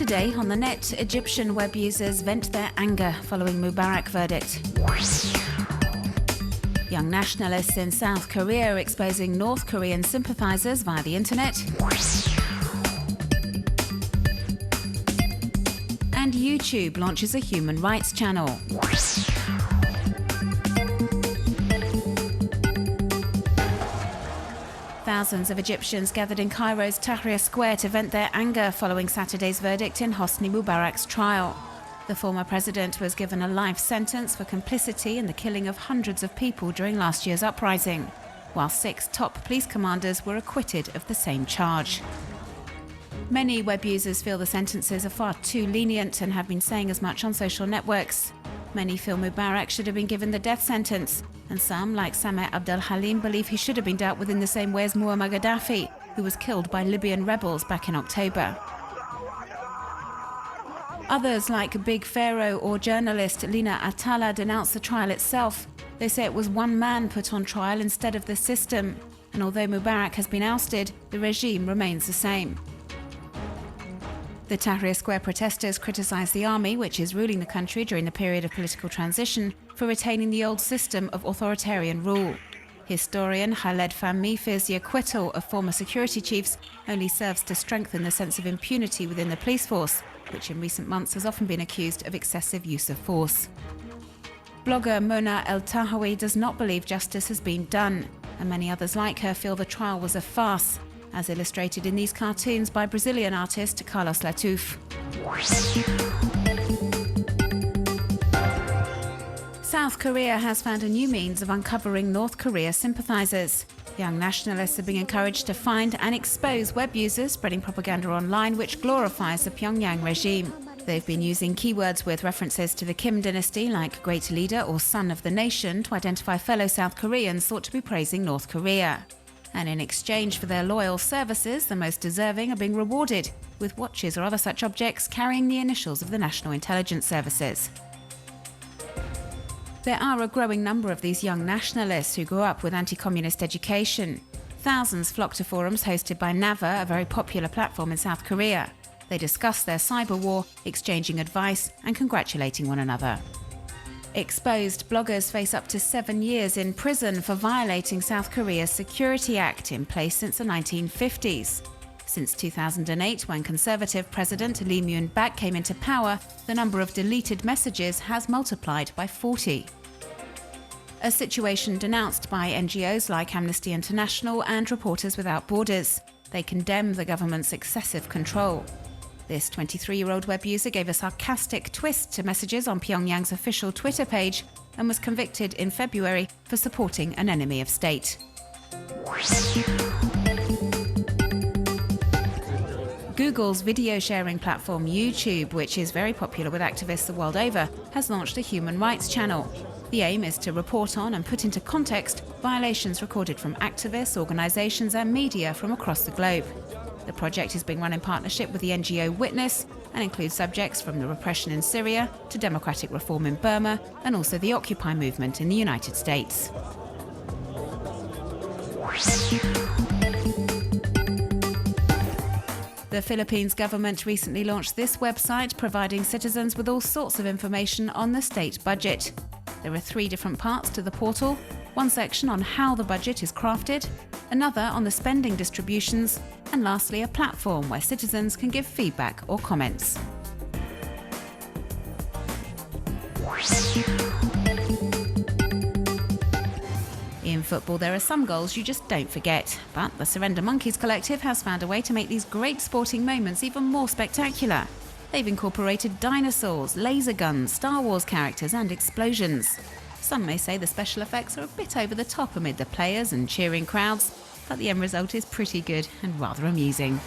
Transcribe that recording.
Saturday, on the net, Egyptian web users vent their anger following Mubarak verdict. Young nationalists in South Korea exposing North Korean sympathizers via the internet. And YouTube launches a human rights channel. Thousands of Egyptians gathered in Cairo's Tahrir Square to vent their anger following Saturday's verdict in Hosni Mubarak's trial. The former president was given a life sentence for complicity in the killing of hundreds of people during last year's uprising, while 6 top police commanders were acquitted of the same charge. Many web users feel the sentences are far too lenient and have been saying as much on social networks. Many feel Mubarak should have been given the death sentence, and some, like Sameh Abdel Halim, believe he should have been dealt with in the same way as Muammar Gaddafi, who was killed by Libyan rebels back in October. Others, like Big Pharaoh or journalist Lina Atala, denounce the trial itself. They say it was one man put on trial instead of the system, and although Mubarak has been ousted, the regime remains the same. The Tahrir Square protesters criticise the army, which is ruling the country during the period of political transition, for retaining the old system of authoritarian rule. Historian Khaled Fahmy fears the acquittal of former security chiefs only serves to strengthen the sense of impunity within the police force, which in recent months has often been accused of excessive use of force. Blogger Mona El Tahawi does not believe justice has been done, and many others like her feel the trial was a farce, as illustrated in these cartoons by Brazilian artist Carlos Latouf. South Korea has found a new means of uncovering North Korea sympathizers. Young nationalists are being encouraged to find and expose web users spreading propaganda online which glorifies the Pyongyang regime. They've been using keywords with references to the Kim dynasty, like great leader or son of the nation, to identify fellow South Koreans thought to be praising North Korea. And in exchange for their loyal services, the most deserving are being rewarded with watches or other such objects carrying the initials of the National Intelligence Services. There are a growing number of these young nationalists who grew up with anti-communist education. Thousands flock to forums hosted by Naver, a very popular platform in South Korea. They discuss their cyber war, exchanging advice and congratulating one another. Exposed bloggers face up to 7 years in prison for violating South Korea's Security Act, in place since the 1950s. Since 2008, when Conservative President Lee Myung-bak came into power, the number of deleted messages has multiplied by 40. A situation denounced by NGOs like Amnesty International and Reporters Without Borders. They condemn the government's excessive control. This 23-year-old web user gave a sarcastic twist to messages on Pyongyang's official Twitter page and was convicted in February for supporting an enemy of state. Google's video sharing platform YouTube, which is very popular with activists the world over, has launched a human rights channel. The aim is to report on and put into context violations recorded from activists, organisations and media from across the globe. The project is being run in partnership with the NGO Witness and includes subjects from the repression in Syria to democratic reform in Burma and also the Occupy movement in the United States. The Philippines government recently launched this website, providing citizens with all sorts of information on the state budget. There are 3 different parts to the portal: one section on how the budget is crafted, another on the spending distributions, and lastly a platform where citizens can give feedback or comments. In football, there are some goals you just don't forget, but the Surrender Monkeys Collective has found a way to make these great sporting moments even more spectacular. They've incorporated dinosaurs, laser guns, Star Wars characters and explosions. Some may say the special effects are a bit over the top amid the players and cheering crowds, but the end result is pretty good and rather amusing.